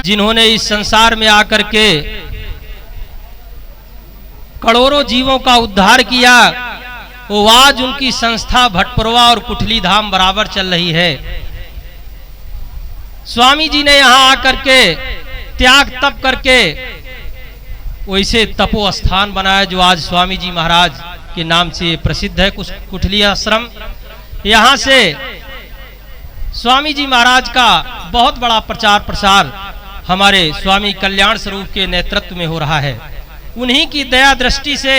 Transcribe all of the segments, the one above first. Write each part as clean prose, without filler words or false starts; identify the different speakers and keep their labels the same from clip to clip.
Speaker 1: जिन्होंने इस संसार में आकर के करोड़ों जीवों का उद्धार किया, वो आज उनकी संस्था भटपुरवा और कुठली धाम बराबर चल रही है। स्वामी जी ने यहां आकर के त्याग तप करके वैसे तपो स्थान बनाया जो आज स्वामी जी महाराज के नाम से प्रसिद्ध है, कुठली आश्रम। यहां से स्वामी जी महाराज का बहुत बड़ा प्रचार प्रसार हमारे स्वामी कल्याण स्वरूप के नेतृत्व में हो रहा है। उन्हीं की दया दृष्टि से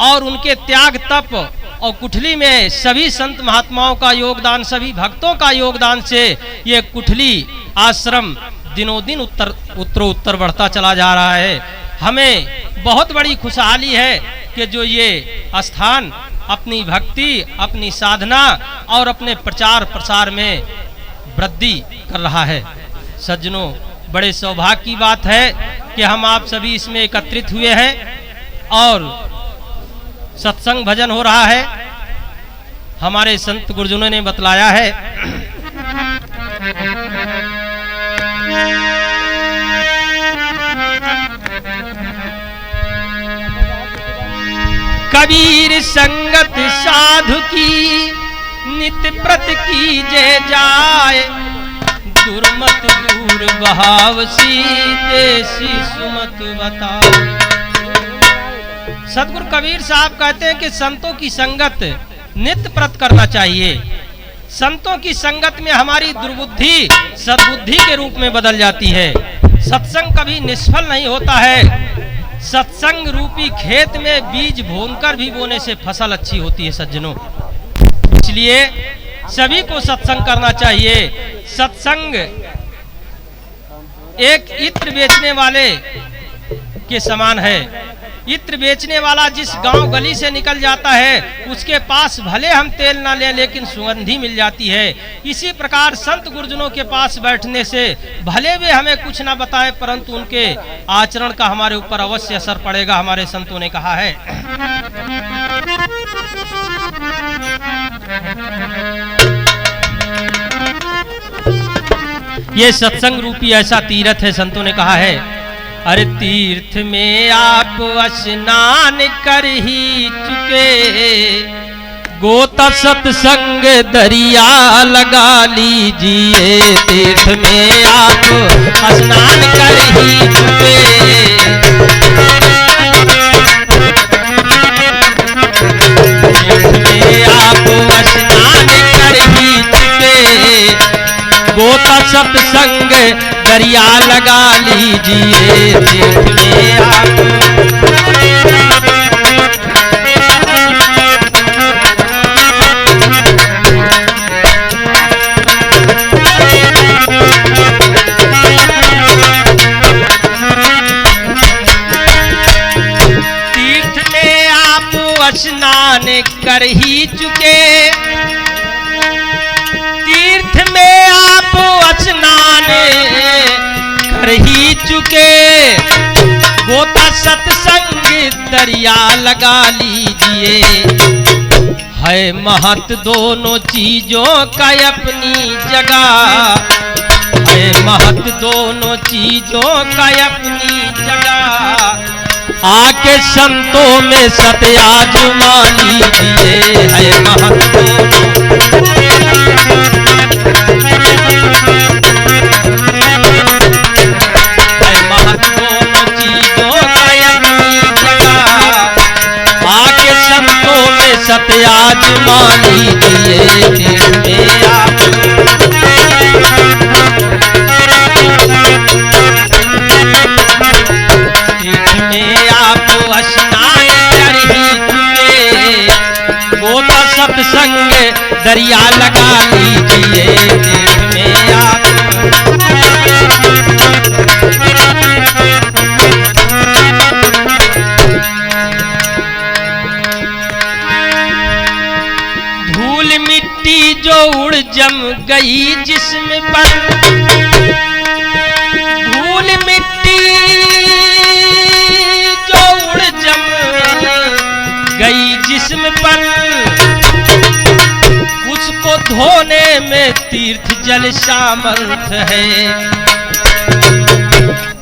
Speaker 1: और उनके त्याग तप और कुठली में सभी संत महात्माओं का योगदान, सभी भक्तों का योगदान से ये कुठली आश्रम दिनों दिन उत्तर बढ़ता चला जा रहा है। हमें बहुत बड़ी खुशहाली है कि जो ये स्थान अपनी भक्ति, अपनी साधना और अपने प्रचार प्रसार में वृद्धि कर रहा है। सज्जनों, बड़े सौभाग्य की बात है कि हम आप सभी इसमें एकत्रित हुए हैं और सत्संग भजन हो रहा है। हमारे संत गुरुजनों ने बतलाया है कबीर संगत साधु की नित्य प्रत कीजे जाए, दुर्मत दूर बहाव सीते सुमत बताओ। सतगुरु कबीर साहब कहते हैं कि संतों की संगत नित्य प्रत करना चाहिए। संतों की संगत में हमारी दुर्बुद्धि सद्बुद्धि के रूप में बदल जाती है। सत्संग कभी निष्फल नहीं होता है। सत्संग रूपी खेत में बीज बोनकर भी बोने से फसल अच्छी होती है सज्जनों। इसलिए सभी को सत्संग करना चाहिए। सत्संग एक इत्र बेचने वाले के समान है। इत्र बेचने वाला जिस गांव गली से निकल जाता है उसके पास भले हम तेल ना लें लेकिन सुगंधी मिल जाती है। इसी प्रकार संत गुरुजनों के पास बैठने से भले वे हमें कुछ ना बताएं परंतु उनके आचरण का हमारे ऊपर अवश्य असर पड़ेगा, हमारे संतों ने कहा है। ये सत्संग रूपी ऐसा तीर्थ है, संतों ने कहा है। अरे तीर्थ में आप स्नान कर ही चुके, गोता सत्संग दरिया लगा लीजिए। तीर्थ में आप स्नान कर ही चुके, तीर्थ में आप स्नान कर ही चुके, गोता सत्संग दरिया लगा लीजिए। तीर्थ में आप तीर्थ में आप स्नान कर ही चुके, तीर्थ में आप स्नान कर ही चुके, गोता सत्संग दरिया लगा लीजिए। है महत दोनों चीजों का अपनी जगह, है महत दोनों चीजों का अपनी जगह। आके संतों में सत्य आजमा लीजिए। है महत दोनों चीजों का अपनी जगह, आके संतों में सत्य आजमा लीजिए। तीर्थ में आप स्नान कर ही चुके, गोता सत्संग दरिया लगा लीजिए। तीर्थ में आप धूल मिट्टी जो उड़ जम गई जिस्म पर, धूल मिट्टी गई जिस्म पर, उसको धोने में तीर्थ जल सामर्थ है।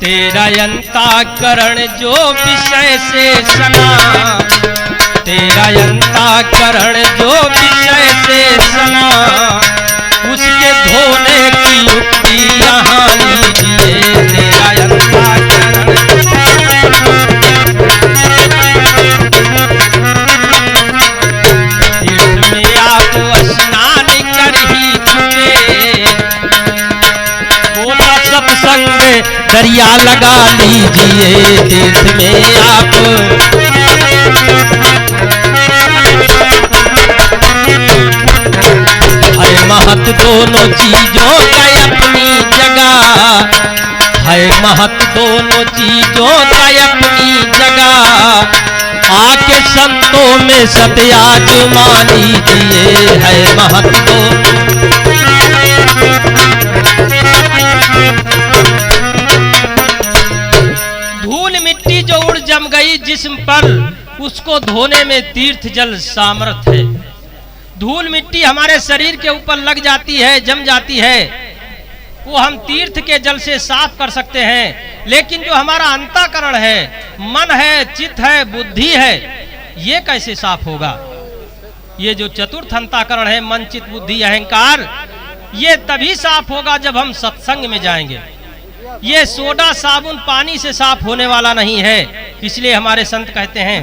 Speaker 1: तेरा अंतःकरण जो विषय से सना, तेरा अंतःकरण जो विषय से सना, उसके धोने की युक्ति यहाँ लीजिए। तेरा अंतःकरण तीर्थ में आप स्नान कर ही चुके, गोता सत्संग दरिया लगा लीजिए। तीर्थ में आप है महत दोनों चीजों का अपनी जगह, है महत दोनों चीजों का अपनी जगह, आके संतों में सत्या जुमा लीजिए। है महत दोनों धूल मिट्टी जो उड़ जम गई जिस्म पर, उसको धोने में तीर्थ जल सामर्थ है। धूल मिट्टी हमारे शरीर के ऊपर लग जाती है, जम जाती है, वो हम तीर्थ के जल से साफ कर सकते हैं। लेकिन जो हमारा अंतःकरण है, मन है, चित्त है, बुद्धि है, ये कैसे साफ होगा? ये जो चतुर्थ अंतःकरण है, मन, चित्त, बुद्धि, अहंकार, ये तभी साफ होगा जब हम सत्संग में जाएंगे। ये सोडा साबुन पानी से साफ होने वाला नहीं है। इसलिए हमारे संत कहते हैं,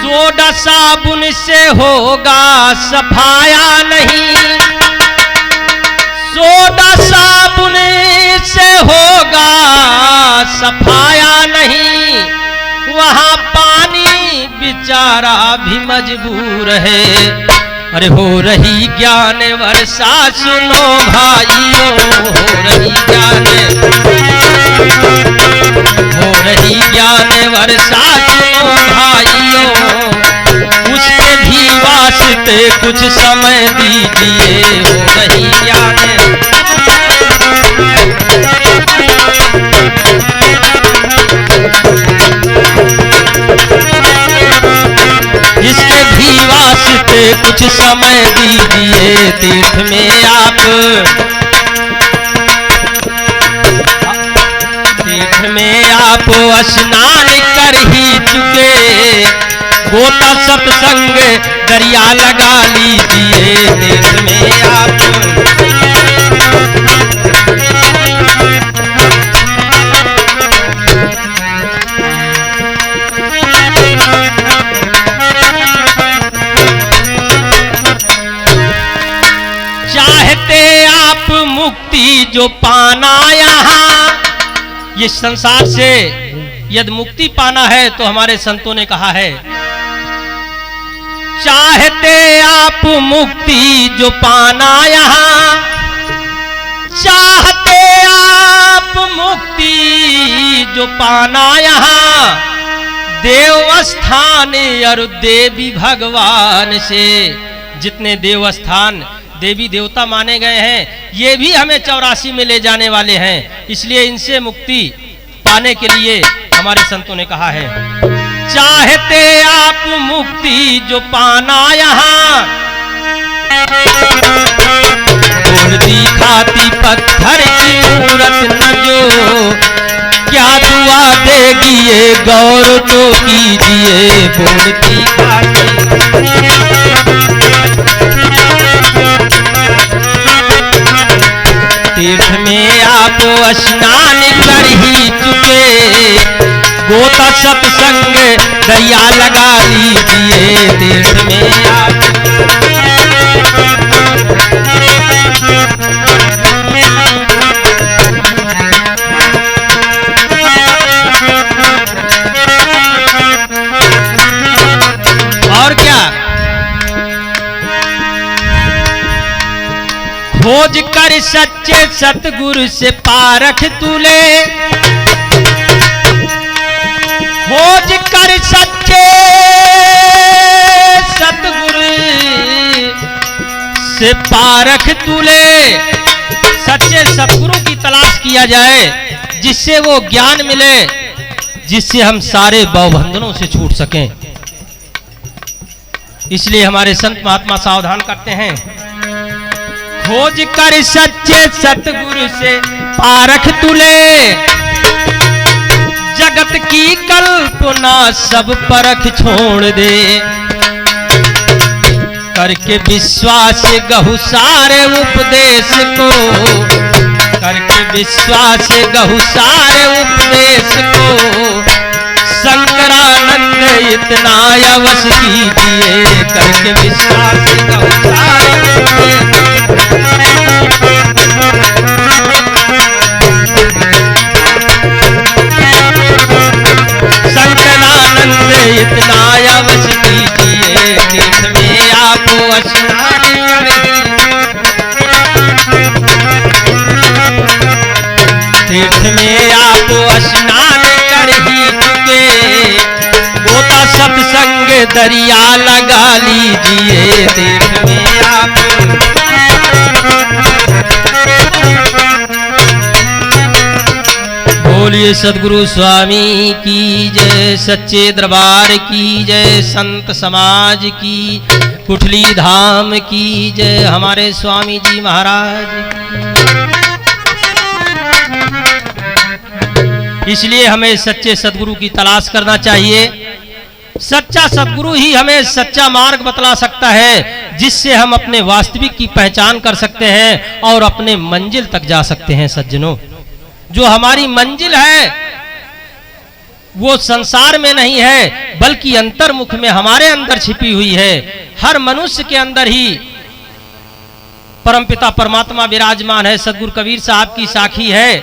Speaker 1: सोडा साबुन से होगा सफाया नहीं, सोडा साबुन से होगा सफाया नहीं, वहाँ पानी बेचारा भी मजबूर है। अरे हो रही ज्ञान वर्षा सुनो भाइयों, हो रही ज्ञान वर्षा सुनो भाइयों, उसके भी वास्ते कुछ समय दीजिए। हो रही ज्ञान इसके भी वास्ते कुछ समय दीजिए। तीर्थ में आप, तीर्थ में आप स्नान कर ही चुके, गोता सत्संग दरिया लगा लीजिए। तीर्थ में आप मुक्ति जो पाना यहाँ, ये संसार से यदि मुक्ति पाना है तो हमारे संतों ने कहा है, चाहते आप मुक्ति जो पाना यहाँ, चाहते आप मुक्ति जो पाना यहाँ, देवस्थान और देवी भगवान से, जितने देवस्थान देवी देवता माने गए हैं, ये भी हमें 84 में ले जाने वाले हैं। इसलिए इनसे मुक्ति पाने के लिए हमारे संतों ने कहा है, चाहते आप मुक्ति जो पाना यहाँ, मूर्ति खाती पत्थर की मूरत न जो, क्या दुआ देगी ये गौर तो कीजिए। मूर्ति खाती तीर्थ में आप स्नान कर ही चुके, गोता सत्संग दरिया लगा लीजिए। तीर्थ में आप और क्या, खोज कर सच्चे सतगुरु से पारख तूले, खोज कर सच्चे सतगुरु से पारख तूले। सच्चे सतगुरु की तलाश किया जाए, जिससे वो ज्ञान मिले, जिससे हम सारे भवबंधनों से छूट सकें। इसलिए हमारे संत महात्मा सावधान करते हैं, खोज कर सच्चे सतगुरु से पारख तुले जगत की कल्पना सब परख छोड़ दे, करके विश्वास गहु सारे उपदेश को, करके विश्वास गहु सारे उपदेश को, शंकरानंद इतना अवश्य कीजिए, करके विश्वास गहु सारे उपदेश। शंकरानंद इतना अवश्य कीजिए, तीर्थ में आपको स्नान करिए, तीर्थ में आपको स्नान कर ही चुके, गोता सत्संग दरिया लगा लीजिए, तीर्थ में आप। बोलिए सद्गुरु स्वामी की जय, सच्चे दरबार की जय, संत समाज की, कुठली धाम की जय, हमारे स्वामी जी महाराज की। इसलिए हमें सच्चे सद्गुरु की तलाश करना चाहिए। सच्चा सद्गुरु ही हमें सच्चा मार्ग बतला सकता है, जिससे हम अपने वास्तविक की पहचान कर सकते हैं और अपने मंजिल तक जा सकते हैं। सज्जनों, जो हमारी मंजिल है वो संसार में नहीं है, बल्कि अंतर्मुख में हमारे अंदर छिपी हुई है। हर मनुष्य के अंदर ही परमपिता परमात्मा विराजमान है। सद्गुरु कबीर साहब की साखी है,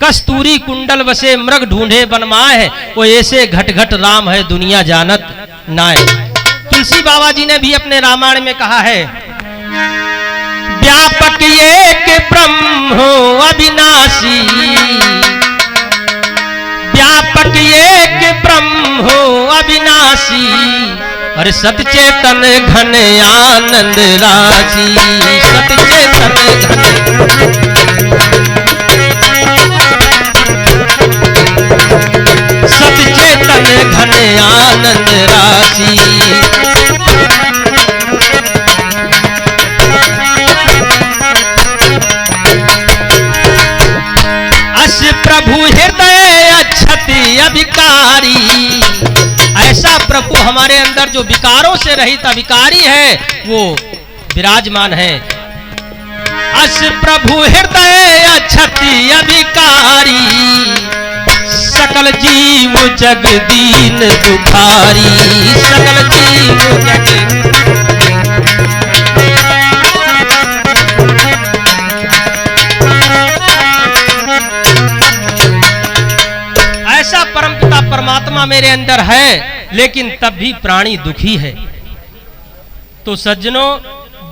Speaker 1: कस्तूरी कुंडल बसे मृग ढूंढे बनमाए, वो ऐसे घट घट राम है दुनिया जानत नाय। तुलसी बाबा जी ने भी अपने रामायण में कहा है, व्यापक एक ब्रह्म हो अविनाशी, व्यापक एक ब्रह्म हो अविनाशी, अरे सतचेतन घन आनंद राशि, सतचेतन सतचेतन घन आनंद राशि। प्रभु हृदय अक्षति अभिकारी, ऐसा प्रभु हमारे अंदर जो विकारों से रहित अभिकारी है वो विराजमान है। अस प्रभु हृदय अक्षति अभिकारी, सकल जीव जग दीन दुखारी, सकल जीव जग। ऐसा परमपिता परमात्मा मेरे अंदर है, लेकिन तब भी प्राणी दुखी है। तो सज्जनों,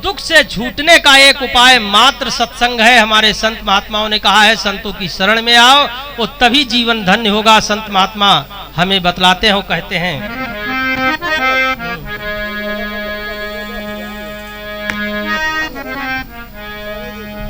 Speaker 1: दुख से छूटने का एक उपाय मात्र सत्संग है। हमारे संत महात्माओं ने कहा है, संतों की शरण में आओ, वो तभी जीवन धन्य होगा। संत महात्मा हमें बतलाते हो, कहते हैं